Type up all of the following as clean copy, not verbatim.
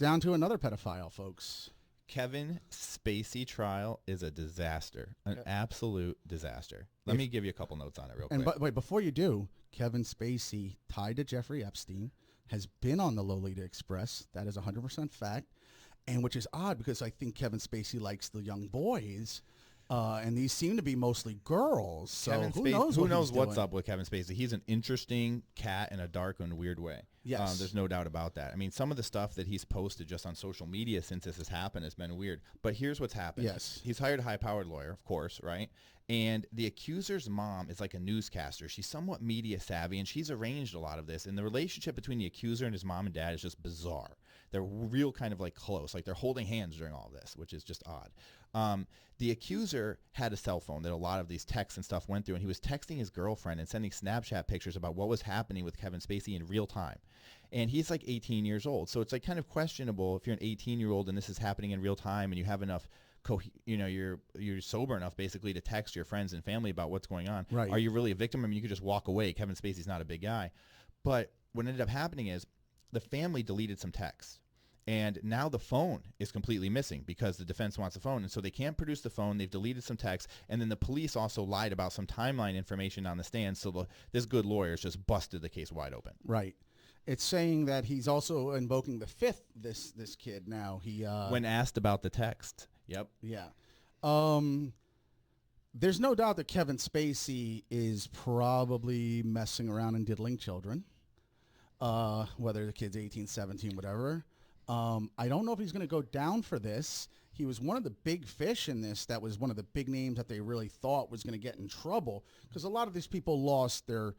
down to another pedophile, folks. Kevin Spacey trial is a disaster, an absolute disaster. Let me give you a couple notes on it real quick. And wait, before you do, Kevin Spacey, tied to Jeffrey Epstein, has been on the Lolita Express. That is 100% fact, and which is odd because I think Kevin Spacey likes the young boys. And these seem to be mostly girls. So who knows what's up with Kevin Spacey? He's an interesting cat in a dark and weird way. Yes. There's no doubt about that. I mean, some of the stuff that he's posted just on social media since this has happened has been weird. But here's what's happened. Yes. He's hired a high-powered lawyer, of course, right? And the accuser's mom is like a newscaster. She's somewhat media savvy, and she's arranged a lot of this. And the relationship between the accuser and his mom and dad is just bizarre. They're real kind of like close. Like they're holding hands during all this, which is just odd. The accuser had a cell phone that a lot of these texts and stuff went through, and he was texting his girlfriend and sending Snapchat pictures about what was happening with Kevin Spacey in real time. And he's like 18 years old. So it's like kind of questionable if you're an 18-year-old and this is happening in real time and you have enough you're sober enough basically to text your friends and family about what's going on. Right. Are you really a victim? I mean, you could just walk away. Kevin Spacey's not a big guy. But what ended up happening is the family deleted some texts. And now the phone is completely missing because the defense wants the phone. And so they can't produce the phone. They've deleted some texts. And then the police also lied about some timeline information on the stand. So this good lawyer's just busted the case wide open. Right. It's saying that he's also invoking the fifth, this kid now. When asked about the text. Yep. Yeah. There's no doubt that Kevin Spacey is probably messing around and diddling children, whether the kid's 18, 17, whatever. I don't know if he's going to go down for this. He was one of the big fish in this. That was one of the big names that they really thought was going to get in trouble because a lot of these people lost their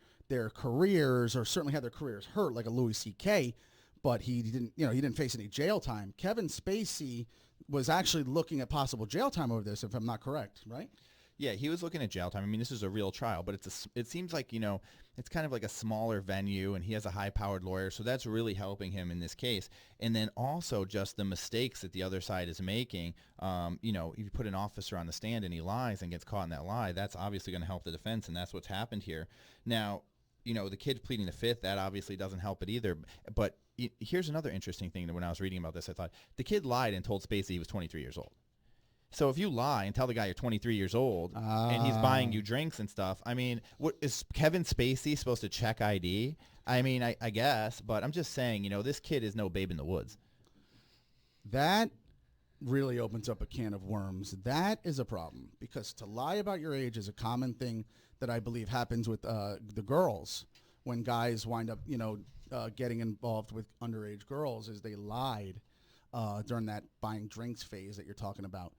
careers or certainly had their careers hurt, like a Louis C.K., but he didn't face any jail time. Kevin Spacey was actually looking at possible jail time over this, if I'm not correct, right? Yeah, he was looking at jail time. I mean, this is a real trial, but it seems like, it's kind of like a smaller venue, and he has a high-powered lawyer, so that's really helping him in this case. And then also just the mistakes that the other side is making. If you put an officer on the stand and he lies and gets caught in that lie, that's obviously going to help the defense, and that's what's happened here. Now, the kid pleading the fifth, that obviously doesn't help it either. But here's another interesting thing that when I was reading about this, I thought the kid lied and told Spacey he was 23 years old. So if you lie and tell the guy you're 23 years old and he's buying you drinks and stuff, I mean, what is Kevin Spacey supposed to check ID? I mean, I guess, but I'm just saying, this kid is no babe in the woods. That really opens up a can of worms. That is a problem because to lie about your age is a common thing that I believe happens with the girls when guys wind up, getting involved with underage girls is they lied during that buying drinks phase that you're talking about.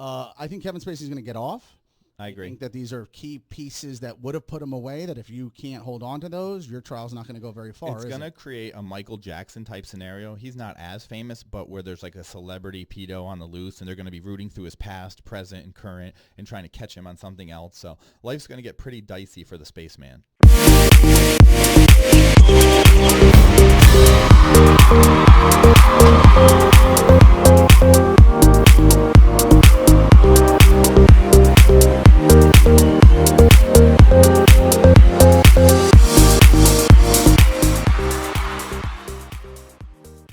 I think Kevin Spacey is going to get off. I agree. I think that these are key pieces that would have put him away, that if you can't hold on to those, your trial's not going to go very far. It's going to create a Michael Jackson type scenario. He's not as famous, but where there's like a celebrity pedo on the loose, and they're going to be rooting through his past, present, and current, and trying to catch him on something else. So life's going to get pretty dicey for the spaceman.